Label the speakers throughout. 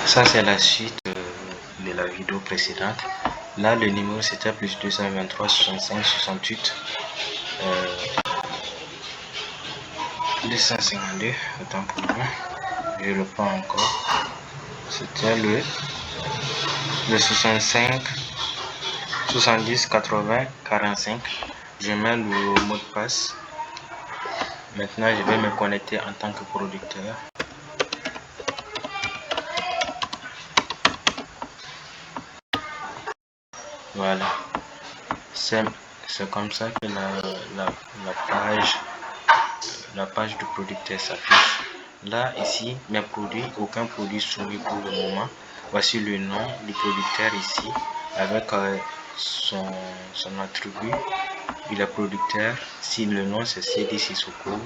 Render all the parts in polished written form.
Speaker 1: Ça c'est la suite de la vidéo précédente. Là le numéro c'était plus 223 65 68 252. Autant pour moi. Je le prends encore. C'était le 65 70 80 45. Je mets le mot de passe. Maintenant je vais me connecter en tant que producteur. Voilà, c'est comme ça que la page du producteur s'affiche. Là ici mes produits, aucun produit soumis pour le moment. Voici le nom du producteur ici avec son attribut. Il est producteur. Si le nom c'est CD Sissoko.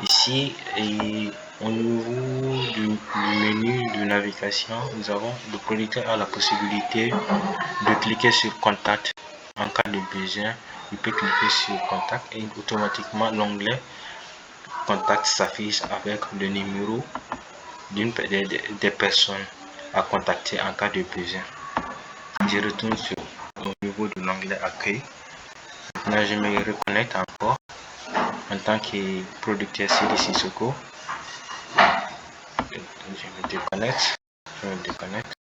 Speaker 1: Ici et au niveau du menu de navigation, nous avons le producteur a la possibilité de cliquer sur contact en cas de besoin. Il peut cliquer sur contact et automatiquement l'onglet contact s'affiche avec le numéro des personnes à contacter en cas de besoin. Je retourne au niveau de l'onglet accueil. Maintenant je me reconnecte encore en tant que producteur CD Sissoko. Je me déconnecte,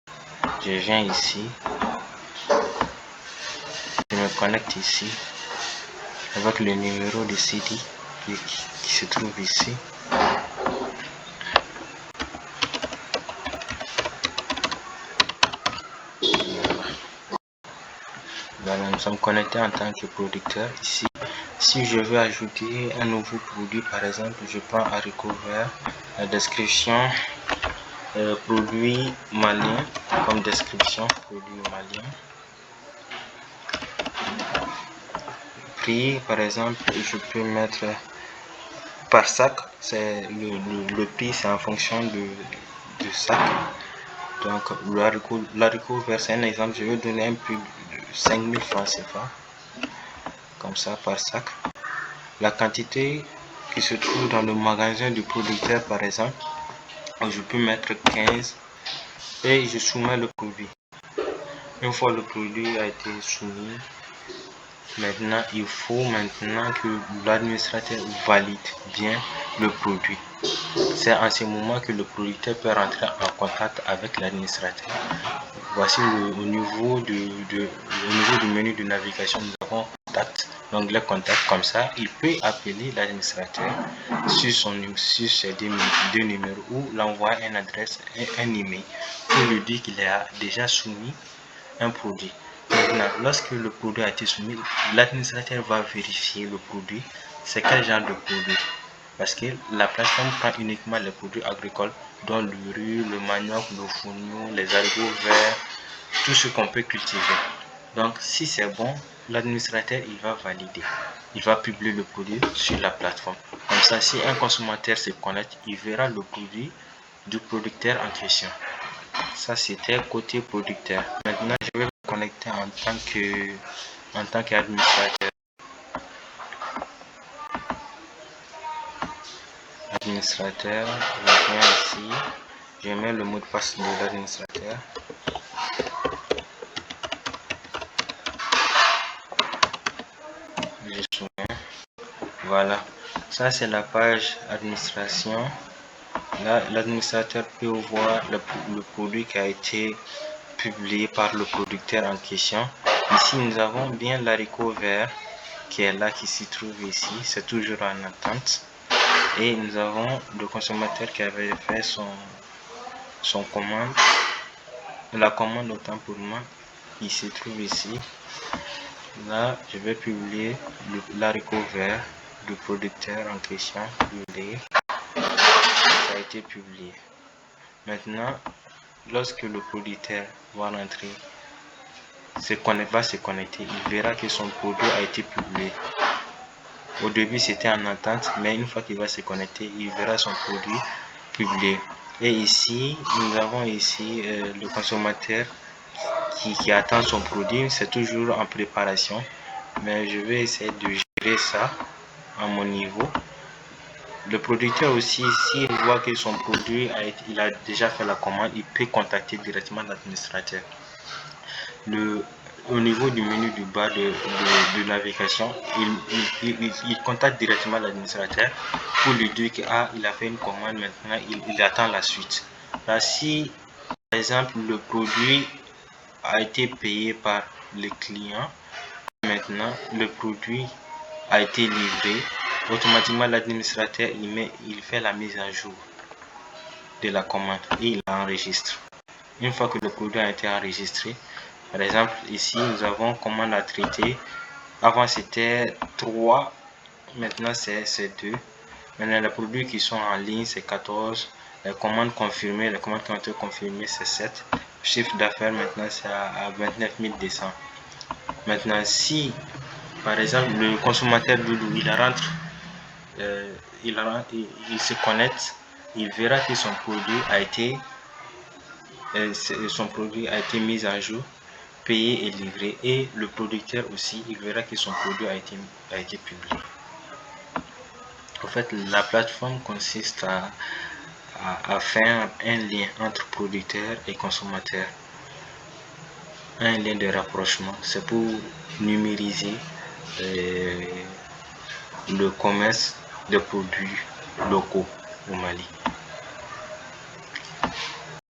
Speaker 1: je viens ici, je me connecte ici avec le numéro de CD qui se trouve ici. Voilà, nous sommes connectés en tant que producteur ici. Si je veux ajouter un nouveau produit, par exemple, je prends haricot vert, la description produit malien comme description produit malien. Prix, par exemple, je peux mettre par sac. C'est le prix, c'est en fonction du sac. Donc l'haricot vert, c'est un exemple. Je vais donner un prix de 5000 francs CFA, comme ça par sac. La quantité qui se trouve dans le magasin du producteur, par exemple, je peux mettre 15 et je soumets le produit. Une fois le produit a été soumis, maintenant il faut que l'administrateur valide bien le produit. C'est en ce moment que le producteur peut rentrer en contact avec l'administrateur. Voici au niveau du menu de navigation, nous avons contact, l'onglet contact. Comme ça, il peut appeler l'administrateur sur ces deux numéros ou l'envoyer une adresse, un email pour lui dire qu'il a déjà soumis un produit. Maintenant, lorsque le produit a été soumis, l'administrateur va vérifier le produit. C'est quel genre de produit? Parce que la plateforme prend uniquement les produits agricoles, dont le riz, le manioc, le fonio, les haricots verts, tout ce qu'on peut cultiver. Donc, si c'est bon, l'administrateur il va valider. Il va publier le produit sur la plateforme. Comme ça, si un consommateur se connecte, il verra le produit du producteur en question. Ça, c'était côté producteur. Maintenant, je vais me connecter en tant qu'administrateur. Administrateur, je viens ici, je mets le mot de passe de l'administrateur. Je soumets. Voilà, ça c'est la page administration. Là, l'administrateur peut voir le produit qui a été publié par le producteur en question. Ici, nous avons bien l'haricot vert qui est là, qui s'y trouve ici. C'est toujours en attente. Et nous avons le consommateur qui avait fait son commande. La commande autant pour moi, il se trouve ici. Là, je vais publier l'haricot vert du producteur en question. Ça a été publié. Maintenant, lorsque le producteur va rentrer, va se connecter, il verra que son produit a été publié. Au début, c'était en attente, mais une fois qu'il va se connecter, il verra son produit publié. Et ici, nous avons ici le consommateur qui attend son produit. C'est toujours en préparation, mais je vais essayer de gérer ça à mon niveau. Le producteur aussi, s'il voit que son produit il a déjà fait la commande, il peut contacter directement l'administrateur. Au niveau du menu du bas de navigation, il contacte directement l'administrateur pour lui dire qu'il a fait une commande, maintenant il attend la suite. Là, si par exemple le produit a été payé par le client, maintenant le produit a été livré, automatiquement l'administrateur il fait la mise à jour de la commande et il enregistre. Une fois que le produit a été enregistré, par exemple ici nous avons commande à traiter. Avant c'était 3, maintenant c'est 2. Maintenant les produits qui sont en ligne c'est 14. Les commandes confirmées, les commandes qui ont été confirmées c'est 7. Chiffre d'affaires maintenant c'est à 29 200. Maintenant si par exemple le consommateur Doudou il rentre, il se connecte, il verra que son produit a été mis à jour, payé et livré, et le producteur aussi il verra que son produit a été publié. En fait, la plateforme consiste à faire un lien entre producteur et consommateur, un lien de rapprochement. C'est pour numériser le commerce de produits locaux au Mali.